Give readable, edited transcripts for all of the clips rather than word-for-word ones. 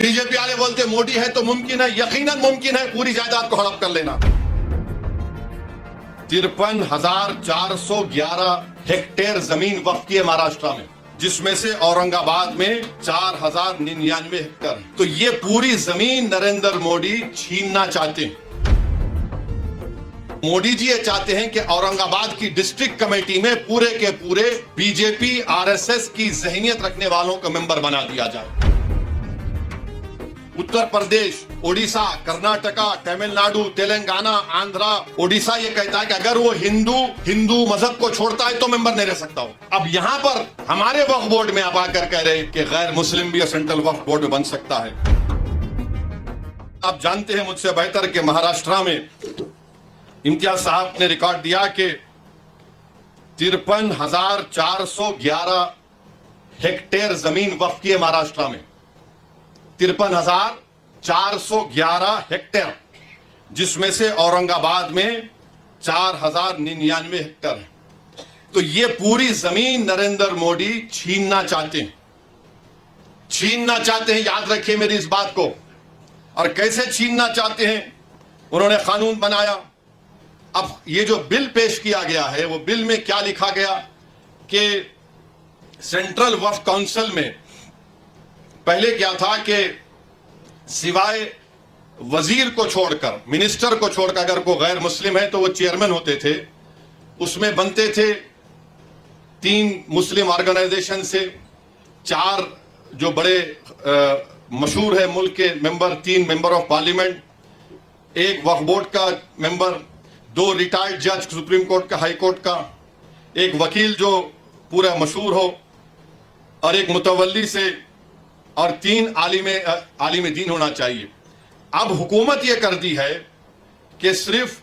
BJP वाले बोलते मोदी है तो मुमकिन है, यकीनन मुमकिन है पूरी जायदाद को हड़प कर लेना। 53,411 हेक्टेयर जमीन वक्फ की है महाराष्ट्र में, जिसमें से औरंगाबाद में 4,099 हेक्टेयर है। तो ये पूरी जमीन नरेंद्र मोदी छीनना चाहते हैं। मोदी जी ये चाहते हैं कि औरंगाबाद की डिस्ट्रिक्ट कमेटी में पूरे के पूरे बीजेपी आरएसएस की जहनियत रखने वालों को मेंबर बना दिया जाए। उत्तर प्रदेश, ओडिशा, कर्नाटका, तमिलनाडु, तेलंगाना, आंध्रा, ओडिशा ये कहता है कि अगर वो हिंदू मजहब को छोड़ता है तो मेंबर नहीं रह सकता हो। अब यहां पर हमारे वक्फ बोर्ड में आप आकर कह रहे हैं कि गैर मुस्लिम भी सेंट्रल वक्फ बोर्ड में बन सकता है। आप जानते हैं मुझसे बेहतर कि महाराष्ट्र में इम्तियाज साहब ने रिकॉर्ड दिया कि 53,411 हेक्टेयर जमीन वक्फ की है महाराष्ट्र में। 53,411 हेक्टेयर, जिसमें से औरंगाबाद में 4,099 हेक्टेयर है। तो ये पूरी जमीन नरेंद्र मोदी छीनना चाहते हैं, याद रखिए मेरी इस बात को। और कैसे छीनना चाहते हैं? उन्होंने कानून बनाया। अब ये जो बिल पेश किया गया है, वो बिल में क्या लिखा गया कि सेंट्रल वक्फ काउंसिल में पहले क्या था कि सिवाय वजीर को छोड़कर, मिनिस्टर को छोड़कर, अगर कोई गैर मुस्लिम है तो वो चेयरमैन होते थे। उसमें बनते थे 3 मुस्लिम ऑर्गेनाइजेशन से, 4 जो बड़े मशहूर है मुल्क के member, 3 member of parliament, 1 Waqf board का मेंबर, 2 रिटायर्ड जज सुप्रीम कोर्ट का, हाई कोर्ट का, 1 वकील जो पूरा मशहूर हो, और 1 मुतवल्ली से, और 3 आलिम दीन होना चाहिए। अब हुकूमत यह कर दी है कि सिर्फ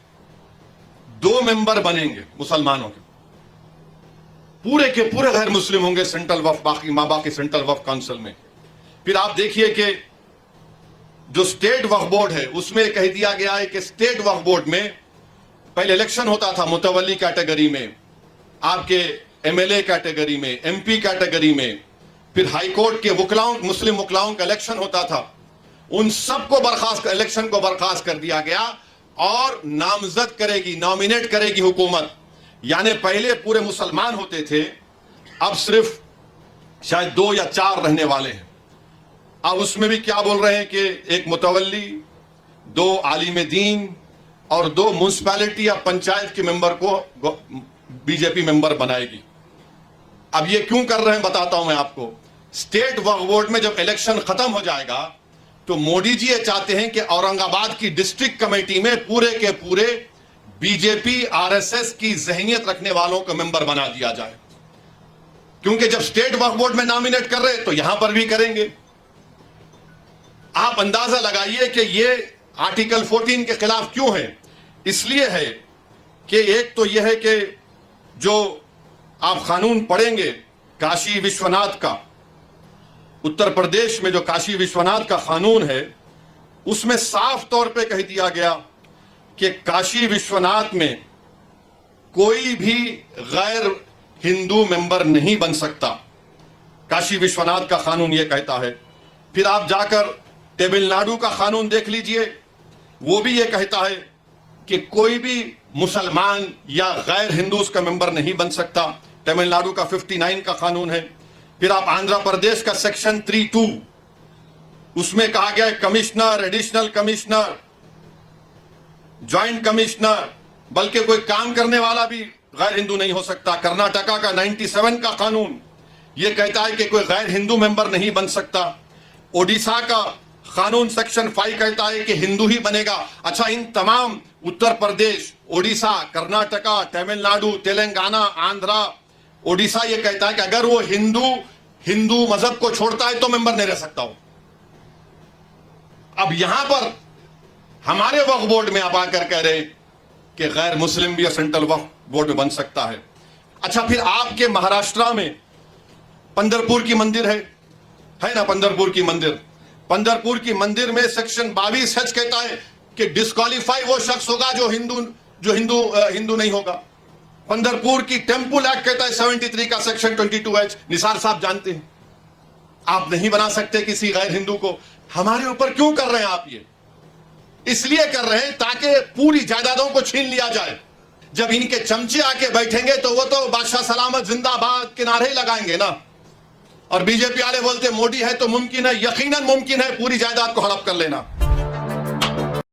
2 मेंबर बनेंगे मुसलमानों के, पूरे के पूरे गैर मुस्लिम होंगे सेंट्रल वक्फ, बाकी सेंट्रल वक्फ काउंसिल में। फिर आप देखिए कि जो स्टेट वक्फ बोर्ड है उसमें कह दिया गया है कि स्टेट वक्फ बोर्ड में पहले इलेक्शन होता था मुतवल्ली कैटेगरी में, आपके एमएलए कैटेगरी में, एमपी कैटेगरी में, फिर हाई कोर्ट के वकलाओं, मुस्लिम वकलाओं का इलेक्शन होता था। उन सबको इलेक्शन को बर्खास्त कर दिया गया और नामजद करेगी, नॉमिनेट करेगी हुकूमत। यानी पहले पूरे मुसलमान होते थे, अब सिर्फ शायद 2 या 4 रहने वाले हैं। अब उसमें भी क्या बोल रहे हैं कि 1 मुतवल्ली, 2 आलिम दीन और 2 म्युनिसिपैलिटी या पंचायत के मेंबर को बीजेपी मेंबर बनाएगी। अब ये क्यों कर रहे हैं बताता हूं मैं आपको। स्टेट वक्फ बोर्ड में जब इलेक्शन खत्म हो जाएगा तो मोदी जी ये चाहते हैं कि औरंगाबाद की डिस्ट्रिक्ट कमेटी में पूरे के पूरे बीजेपी आरएसएस की जहनियत रखने वालों को मेंबर बना दिया जाए। क्योंकि जब स्टेट वक्फ बोर्ड में नॉमिनेट कर रहे तो यहां पर भी करेंगे। आप अंदाजा लगाइए कि ये आर्टिकल 14 के खिलाफ क्यों है। इसलिए है कि एक तो यह है कि जो आप कानून पढ़ेंगे काशी विश्वनाथ का, उत्तर प्रदेश में जो काशी विश्वनाथ का कानून है, उसमें साफ तौर पे कह दिया गया कि काशी विश्वनाथ में कोई भी गैर हिंदू मेंबर नहीं बन सकता। काशी विश्वनाथ का कानून यह कहता है। फिर आप जाकर तमिलनाडु का कानून देख लीजिए, वो भी यह कहता है कि कोई भी मुसलमान या गैर हिंदू उसका मेंबर नहीं बन सकता। तमिलनाडु का 59 का कानून है। फिर आप आंध्र प्रदेश का सेक्शन 3(2), उसमें कहा गया है commissioner, additional commissioner, joint commissioner, बल्कि कोई काम करने वाला भी गैर हिंदू नहीं हो सकता। कर्नाटका का 97 का कानून यह कहता है कि कोई गैर हिंदू मेंबर नहीं बन सकता। ओडिशा का कानून सेक्शन 5 कहता है कि हिंदू ही बनेगा। अच्छा, इन तमाम उत्तर प्रदेश, ओडिशा, कर्नाटका, तमिलनाडु, तेलंगाना, आंध्रा, ओडिशा ये कहता है कि अगर वो हिंदू मजहब को छोड़ता है तो मेंबर नहीं रह सकता हो। अब यहां पर हमारे वक्फ बोर्ड में आप आकर कह रहे कि गैर मुस्लिम भी सेंट्रल वक्फ बोर्ड में बन सकता है। अच्छा, फिर आपके महाराष्ट्र में पंढरपुर की मंदिर है ना, पंढरपुर की मंदिर में सेक्शन 22H कहता है कि डिस्क्वालीफाई वो शख्स होगा जो हिंदू नहीं होगा। पंढरपुर की टेम्पल एक्ट कहता है 73 का सेक्शन 22H, निसार साहब जानते हैं। आप नहीं बना सकते किसी गैर हिंदू को। हमारे ऊपर क्यों कर रहे हैं आप ये? इसलिए कर रहे हैं ताकि पूरी जायदादों को छीन लिया जाए। जब इनके चमचे आके बैठेंगे तो वो तो बादशाह सलामत जिंदाबाद के नारे लगाएंगे ना। और बीजेपी वाले बोलते मोदी है तो मुमकिन है, यकीनन मुमकिन है पूरी जायदाद को हड़प कर लेना।